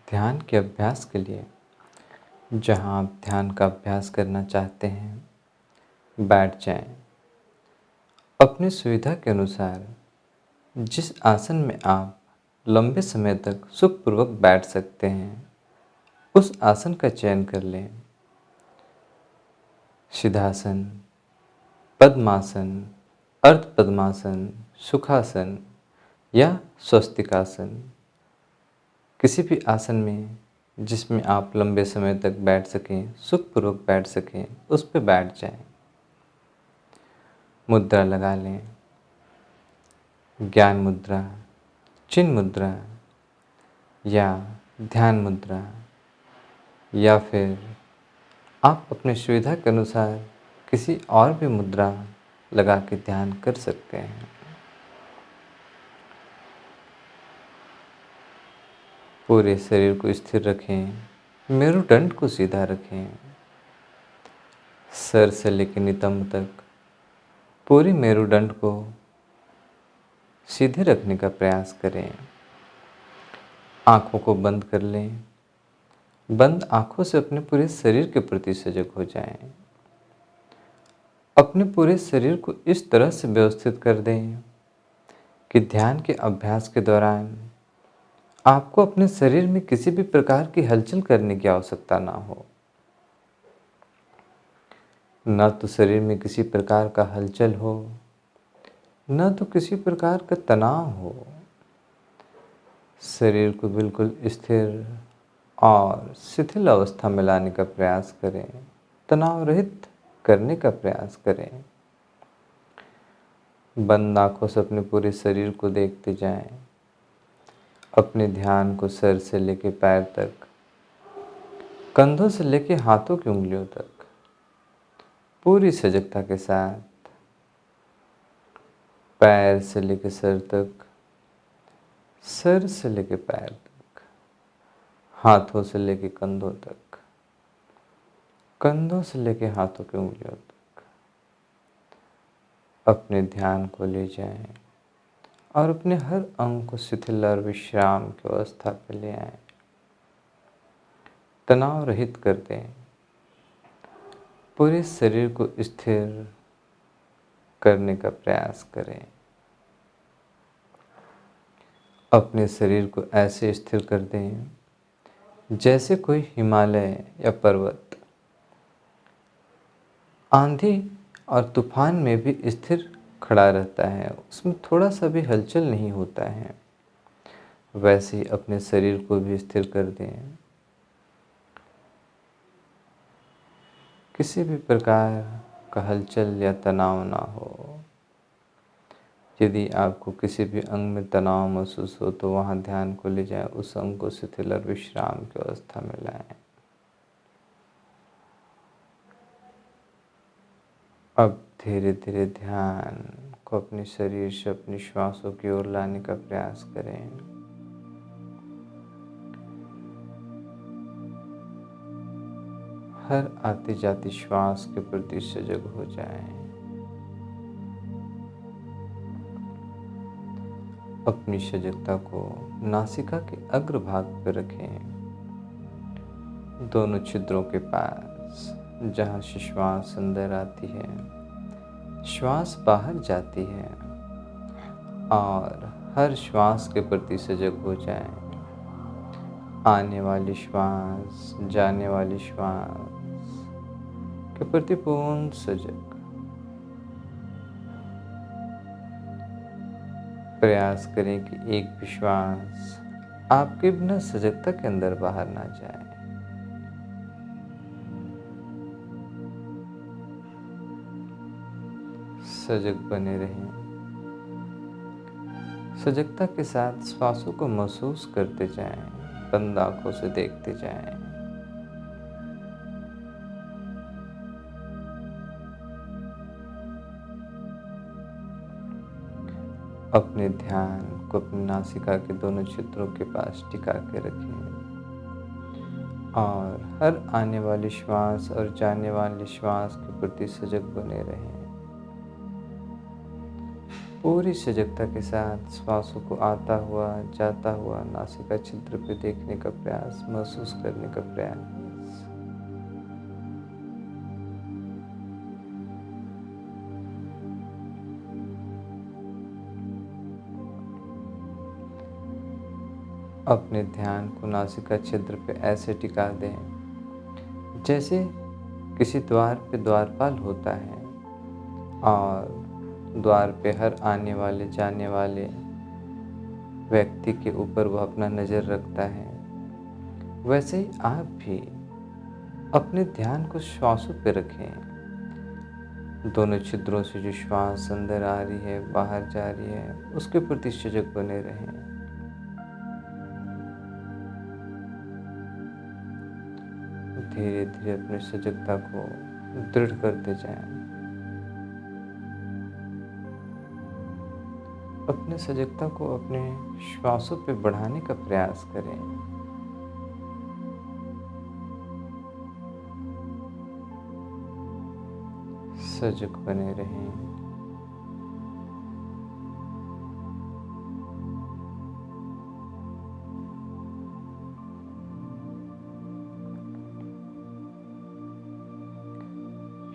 ध्यान के अभ्यास के लिए जहाँ आप ध्यान का अभ्यास करना चाहते हैं, बैठ जाएं। अपनी सुविधा के अनुसार जिस आसन में आप लंबे समय तक सुखपूर्वक बैठ सकते हैं, उस आसन का चयन कर लें। सिद्धासन, पद्मासन, अर्ध पद्मासन, सुखासन या स्वस्तिकासन, किसी भी आसन में जिसमें आप लंबे समय तक बैठ सकें, सुखपूर्वक बैठ सकें, उस पर बैठ जाएं। मुद्रा लगा लें। ज्ञान मुद्रा, चिन्ह मुद्रा या ध्यान मुद्रा, या फिर आप अपनी सुविधा के अनुसार किसी और भी मुद्रा लगा के ध्यान कर सकते हैं। पूरे शरीर को स्थिर रखें, मेरुदंड को सीधा रखें। सर से लेकर नितंब तक पूरी मेरुदंड को सीधे रखने का प्रयास करें। आँखों को बंद कर लें। बंद आँखों से अपने पूरे शरीर के प्रति सजग हो जाएं। अपने पूरे शरीर को इस तरह से व्यवस्थित कर दें कि ध्यान के अभ्यास के दौरान आपको अपने शरीर में किसी भी प्रकार की हलचल करने की आवश्यकता ना हो। न तो शरीर में किसी प्रकार का हलचल हो, न तो किसी प्रकार का तनाव हो। शरीर को बिल्कुल स्थिर और शिथिल अवस्था में लाने का प्रयास करें, तनाव रहित करने का प्रयास करें। बंद आँखों से अपने पूरे शरीर को देखते जाएं। अपने ध्यान को सर से लेकर पैर तक, कंधों से लेकर हाथों की उंगलियों तक पूरी सजगता के साथ, पैर से लेकर सर तक, सर से लेकर पैर तक, हाथों से लेकर कंधों तक, कंधों से लेकर हाथों की उंगलियों तक अपने ध्यान को ले जाएं और अपने हर अंग को शिथिल और विश्राम की अवस्था पर ले आएं। तनाव रहित कर दें। पूरे शरीर को स्थिर करने का प्रयास करें। अपने शरीर को ऐसे स्थिर कर दें जैसे कोई हिमालय या पर्वत आंधी और तूफान में भी स्थिर खड़ा रहता है, उसमें थोड़ा सा भी हलचल नहीं होता है। वैसे ही अपने शरीर को भी स्थिर कर दें। किसी भी प्रकार का हलचल या तनाव ना हो। यदि आपको किसी भी अंग में तनाव महसूस हो तो वहाँ ध्यान को ले जाएं, उस अंग को शिथिल और विश्राम की अवस्था में लाएं। अब धीरे धीरे ध्यान को अपने शरीर से अपनी श्वासों की ओर लाने का प्रयास करें। हर आती जाती श्वास के प्रति सजग हो जाएं। अपनी सजगता को नासिका के अग्रभाग पर रखें, दोनों छिद्रों के पास, जहाँ से श्वास अंदर आती है, श्वास बाहर जाती है, और हर श्वास के प्रति सजग हो जाएं। आने वाली श्वास, जाने वाली श्वास के प्रति पूर्ण सजग। प्रयास करें कि एक भी श्वास आपके बिना सजगता के अंदर बाहर ना जाए। सजग बने रहें। सजगता के साथ श्वासों को महसूस करते जाएं, बंद आंखों से देखते जाएं। अपने ध्यान को अपनी नासिका के दोनों छिद्रों के पास टिका के रखें और हर आने वाली श्वास और जाने वाली श्वास के प्रति सजग बने रहें। पूरी सजगता के साथ श्वासों को आता हुआ जाता हुआ नासिका छिद्र पे देखने का प्रयास, महसूस करने का प्रयास। अपने ध्यान को नासिका छिद्र पे ऐसे टिका दें जैसे किसी द्वार पे द्वारपाल होता है और द्वार पे हर आने वाले जाने वाले व्यक्ति के ऊपर वह अपना नज़र रखता है। वैसे ही आप भी अपने ध्यान को श्वासों पे रखें। दोनों छिद्रों से जो श्वास अंदर आ रही है बाहर जा रही है उसके प्रति सजग बने रहें। धीरे धीरे अपनी सजगता को दृढ़ करते जाएं। अपने सजगता को अपने श्वासों पे बढ़ाने का प्रयास करें। सजग बने रहें।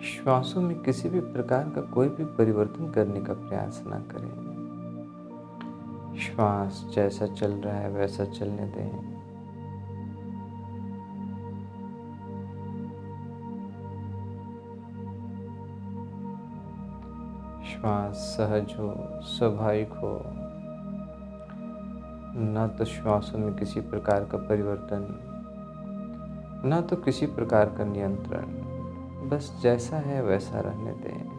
श्वासों में किसी भी प्रकार का कोई भी परिवर्तन करने का प्रयास ना करें। श्वास जैसा चल रहा है वैसा चलने दें। श्वास सहज हो, स्वाभाविक हो। ना तो श्वासों में किसी प्रकार का परिवर्तन, ना तो किसी प्रकार का नियंत्रण, बस जैसा है वैसा रहने दें।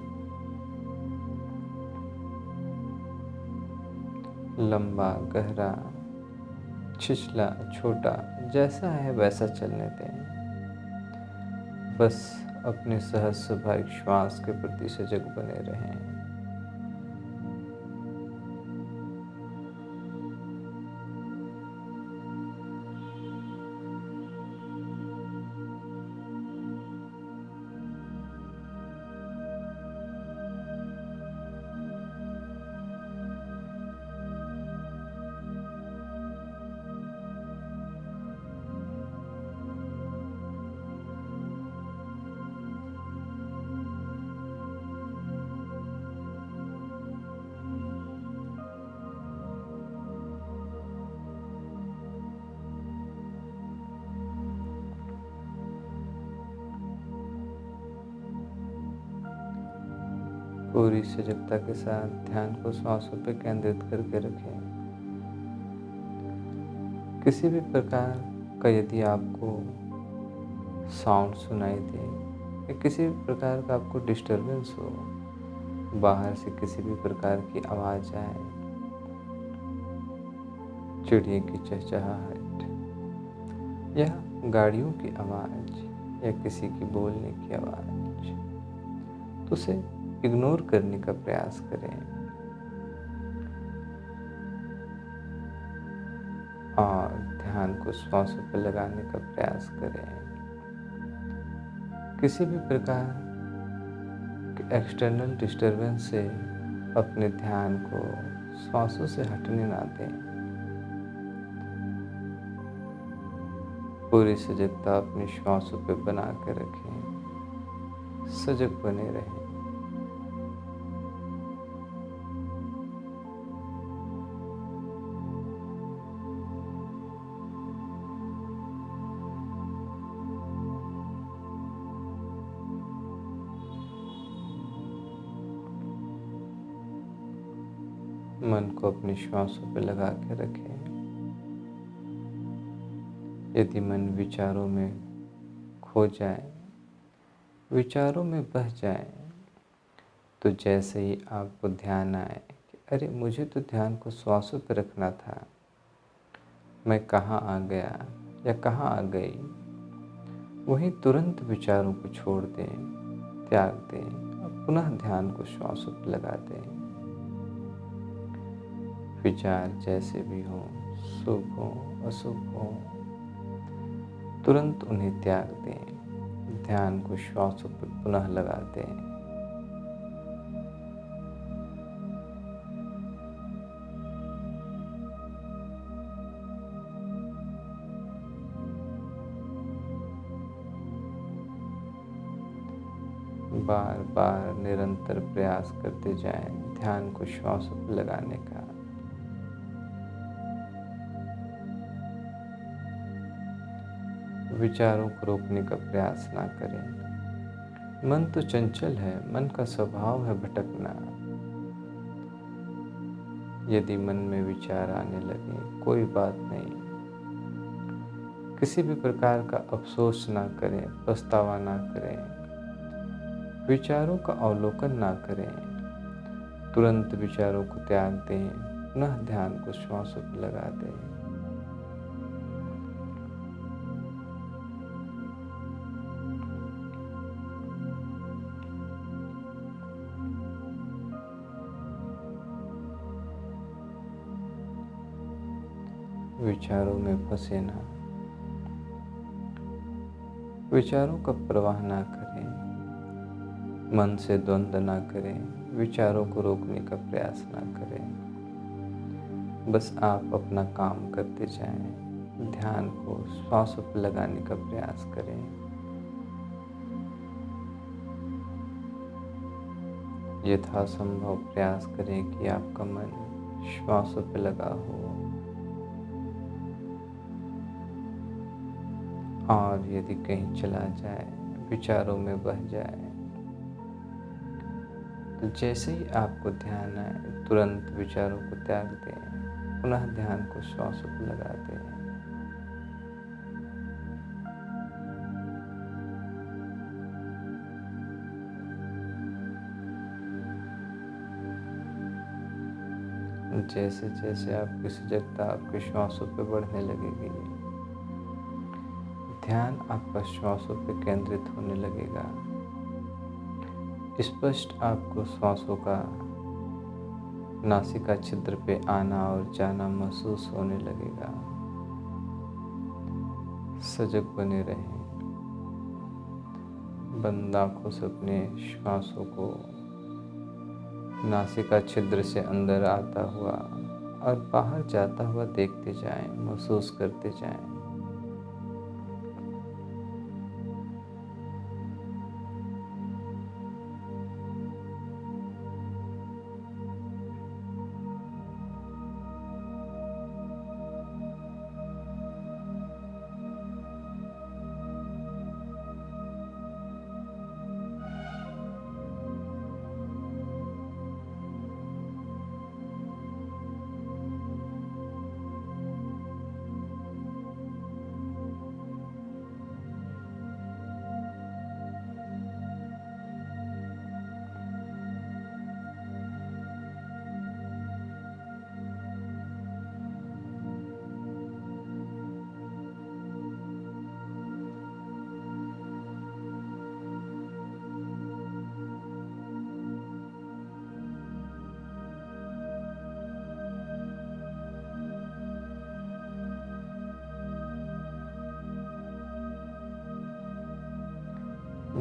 लंबा गहरा छिछला छोटा जैसा है वैसा चलने दें। बस अपने सहज स्वाभाविक श्वास के प्रति सजग बने रहें। पूरी सजगता के साथ ध्यान को सांसों पर केंद्रित करके रखें। किसी भी प्रकार का यदि आपको साउंड सुनाई दे या किसी भी प्रकार का आपको डिस्टरबेंस हो, बाहर से किसी भी प्रकार की आवाज़ आए, चिड़िया की चहचहाहट या गाड़ियों की आवाज़ या किसी की बोलने की आवाज़, तो उसे इग्नोर करने का प्रयास करें और ध्यान को श्वासों पर लगाने का प्रयास करें। किसी भी प्रकार के एक्सटर्नल डिस्टरबेंस से अपने ध्यान को श्वासों से हटने ना दें। पूरी सजगता अपने श्वासों पर बना कर रखें। सजग बने रहें। मन को अपने श्वासों पर लगा के रखें। यदि मन विचारों में खो जाए, विचारों में बह जाए, तो जैसे ही आपको ध्यान आए कि अरे मुझे तो ध्यान को श्वासों पर रखना था, मैं कहाँ आ गया या कहाँ आ गई, वहीं तुरंत विचारों को छोड़ दें, त्याग दें और पुनः ध्यान को श्वासों पर लगा दें। विचार जैसे भी हों, शुभ हों अशुभ हों, तुरंत उन्हें त्याग दें। ध्यान को श्वासों पर पुनः लगा दें। बार बार निरंतर प्रयास करते जाएं ध्यान को श्वासों पर लगाने का। विचारों को रोकने का प्रयास ना करें। मन तो चंचल है, मन का स्वभाव है भटकना। यदि मन में विचार आने लगे कोई बात नहीं, किसी भी प्रकार का अफसोस ना करें, पछतावा ना करें, विचारों का अवलोकन ना करें, तुरंत विचारों को त्याग दें, पुनः ध्यान को श्वासों पर लगा दें। विचारों में फंसे ना, विचारों का प्रवाह ना करें, मन से द्वंद्व ना करें, विचारों को रोकने का प्रयास ना करें। बस आप अपना काम करते जाएं, ध्यान को श्वासों पर लगाने का प्रयास करें। यथासंभव प्रयास करें कि आपका मन श्वासों पर लगा हो। और यदि कहीं चला जाए, विचारों में बह जाए, तो जैसे ही आपको ध्यान आए तुरंत विचारों को त्याग दें, पुनः ध्यान को श्वासों पर लगा दें। जैसे जैसे आपकी सजगता आपके श्वासों पर बढ़ने लगेगी, ध्यान आपका श्वासों पर केंद्रित होने लगेगा। स्पष्ट आपको श्वासों का नासिका छिद्र पे आना और जाना महसूस होने लगेगा। सजग बने रहें, बंद आंखों से अपने श्वासों को नासिका छिद्र से अंदर आता हुआ और बाहर जाता हुआ देखते जाएं, महसूस करते जाएं।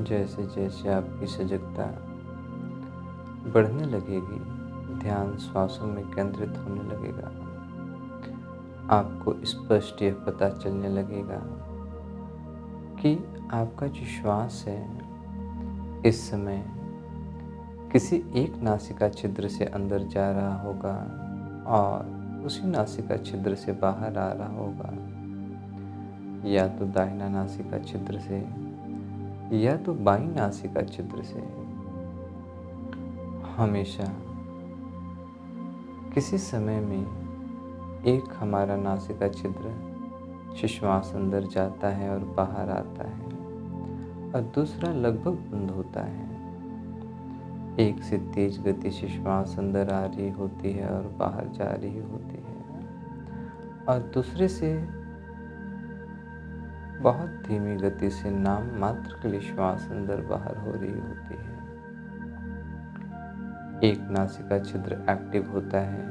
जैसे जैसे आपकी सजगता बढ़ने लगेगी, ध्यान श्वासों में केंद्रित होने लगेगा। आपको स्पष्ट यह पता चलने लगेगा कि आपका जो श्वास है इस समय किसी एक नासिका छिद्र से अंदर जा रहा होगा और उसी नासिका छिद्र से बाहर आ रहा होगा, या तो दाहिना नासिका छिद्र से या तो बाईं नासिका छिद्र से। हमेशा किसी समय में एक हमारा नासिका छिद्र श्वास अंदर जाता है और बाहर आता है और दूसरा लगभग बंद होता है। एक से तेज गति से श्वास अंदर आ रही होती है और बाहर जा रही होती है, और दूसरे से बहुत धीमी गति से नाम मात्र के लिए श्वास अंदर बाहर हो रही होती है। एक नासिका छिद्र एक्टिव होता है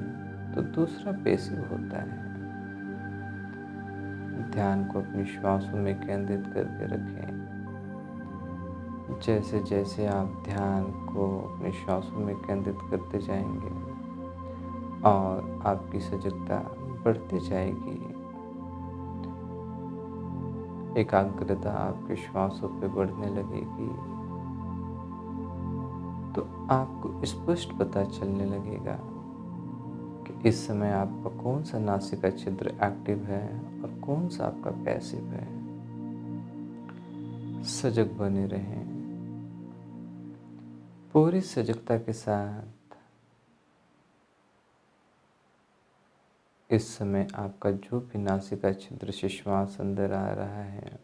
तो दूसरा पैसिव होता है। ध्यान को अपनी श्वासों में केंद्रित करके रखें। जैसे जैसे आप ध्यान को अपनी श्वासों में केंद्रित करते जाएंगे और आपकी सजगता बढ़ती जाएगी, एकाग्रता आपके श्वासों पे बढ़ने लगेगी। तो आपको स्पष्ट पता चलने लगेगा कि इस समय आपका कौन सा नासिका छिद्र एक्टिव है और कौन सा आपका पैसिव है। सजग बने रहें। पूरी सजगता के साथ इस समय आपका जो भी नासिका छिद्र से श्वास अंदर आ रहा है,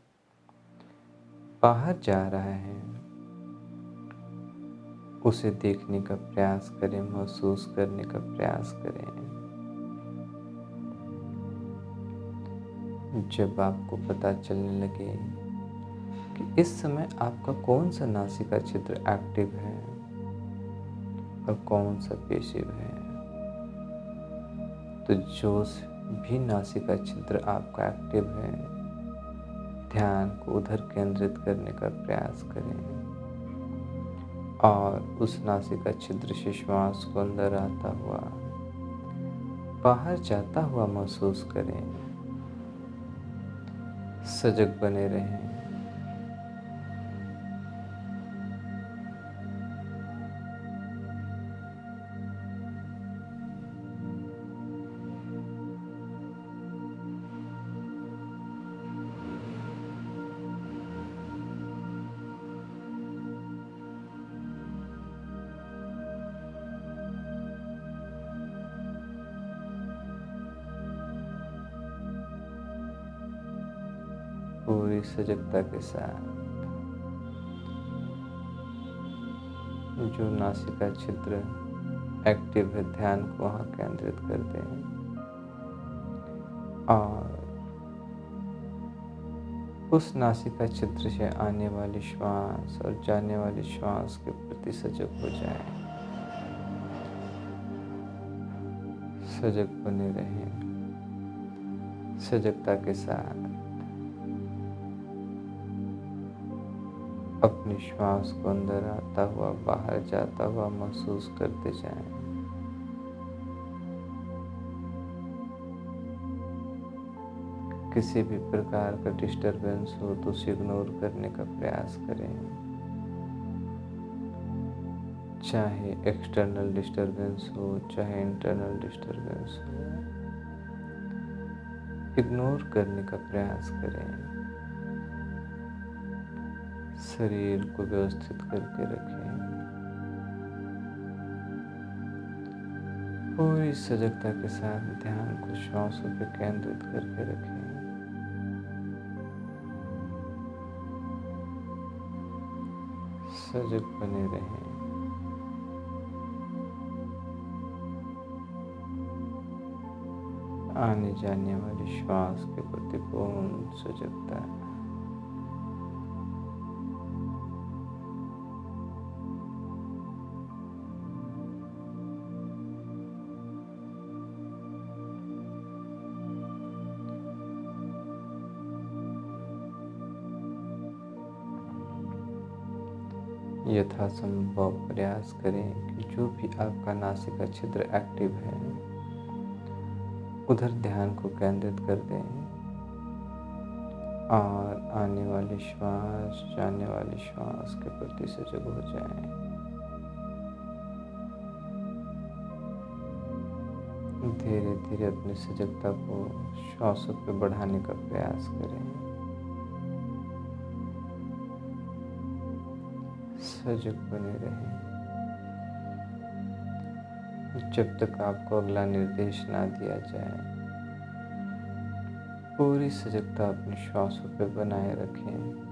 बाहर जा रहा है, उसे देखने का प्रयास करें, महसूस करने का प्रयास करें। जब आपको पता चलने लगे कि इस समय आपका कौन सा नासिका छिद्र एक्टिव है और कौन सा पैसिव है, तो जो भी नासिका छिद्र आपका एक्टिव है, ध्यान को उधर केंद्रित करने का प्रयास करें और उस नासिका छिद्र से श्वास को अंदर आता हुआ बाहर जाता हुआ महसूस करें। सजग बने रहें। पूरी सजगता के साथ जो नासिका छिद्र एक्टिव है, ध्यान को वहाँ केंद्रित कर दें और उस नासिका छिद्र से आने वाली श्वास और जाने वाली श्वास के प्रति सजग हो जाएं। सजग बने रहें। सजगता के साथ अपनी श्वास को अंदर आता हुआ बाहर जाता हुआ महसूस करते जाएं। किसी भी प्रकार का डिस्टरबेंस हो तो उसे इग्नोर करने का प्रयास करें, चाहे एक्सटर्नल डिस्टरबेंस हो चाहे इंटरनल डिस्टरबेंस हो, इग्नोर करने का प्रयास करें। शरीर को व्यवस्थित करके रखें। पूरी सजगता के साथ ध्यान को श्वासों पर केंद्रित करके रखें। सजग बने रहें। आने जाने वाली श्वास के प्रति पूर्ण सजगता है। यथासंभव प्रयास करें कि जो भी आपका नासिका छिद्र एक्टिव है उधर ध्यान को केंद्रित कर दें और आने वाली श्वास जाने वाली श्वास के प्रति सजग हो जाएं। धीरे धीरे अपनी सजगता को श्वासों पर बढ़ाने का प्रयास करें। सजग बने रहें। जब तक आपको अगला निर्देश ना दिया जाए, पूरी सजगता अपने श्वासों पर बनाए रखें।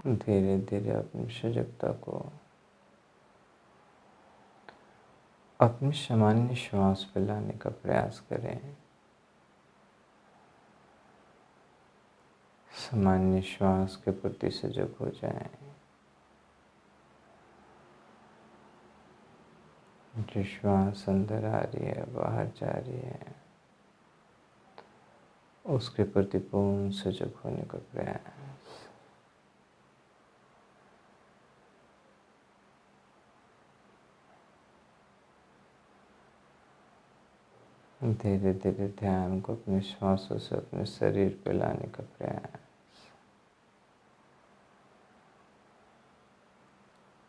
धीरे धीरे अपनी सजगता को अपनी सामान्य श्वास पर लाने का प्रयास करें। सामान्य श्वास के प्रति सजग हो जाएं। जो श्वास अंदर आ रही है, बाहर जा रही है, उसके प्रति पूर्ण सजग होने का प्रयास। धीरे धीरे ध्यान को अपने श्वासों से अपने शरीर पे लाने का प्रयास।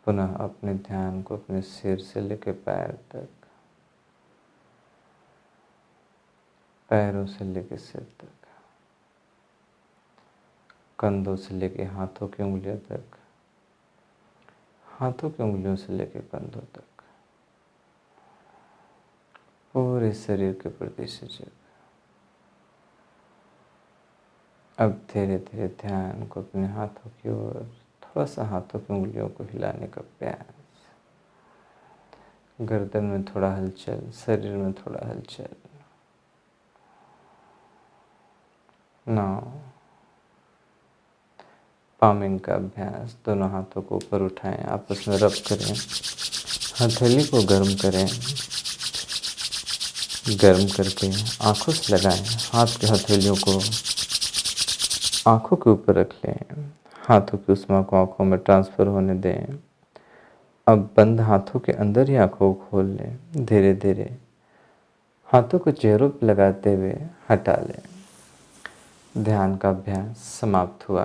पुनः अपने ध्यान को अपने सिर से लेकर पैर तक, पैरों से लेकर सिर तक, कंधों से लेकर हाथों की उंगलियों तक, हाथों की उंगलियों से लेकर कंधों तक, पूरे शरीर के प्रति सजग। अब धीरे धीरे ध्यान को अपने हाथों की ओर, थोड़ा सा हाथों की उंगलियों को हिलाने का प्रयास। गर्दन में थोड़ा हलचल, शरीर में थोड़ा हलचल। नाउ पामिंग का अभ्यास। दोनों हाथों को ऊपर उठाएं, आपस में रब करें, हथेली को गर्म करें, गर्म करके आंखों से लगाएं। हाथ के हथेलियों को आंखों के ऊपर रख लें, हाथों की ऊष्मा को आंखों में ट्रांसफर होने दें। अब बंद हाथों के अंदर ही आंखों को खोल लें। धीरे धीरे हाथों को चेहरों पर लगाते हुए हटा लें। ध्यान का अभ्यास समाप्त हुआ।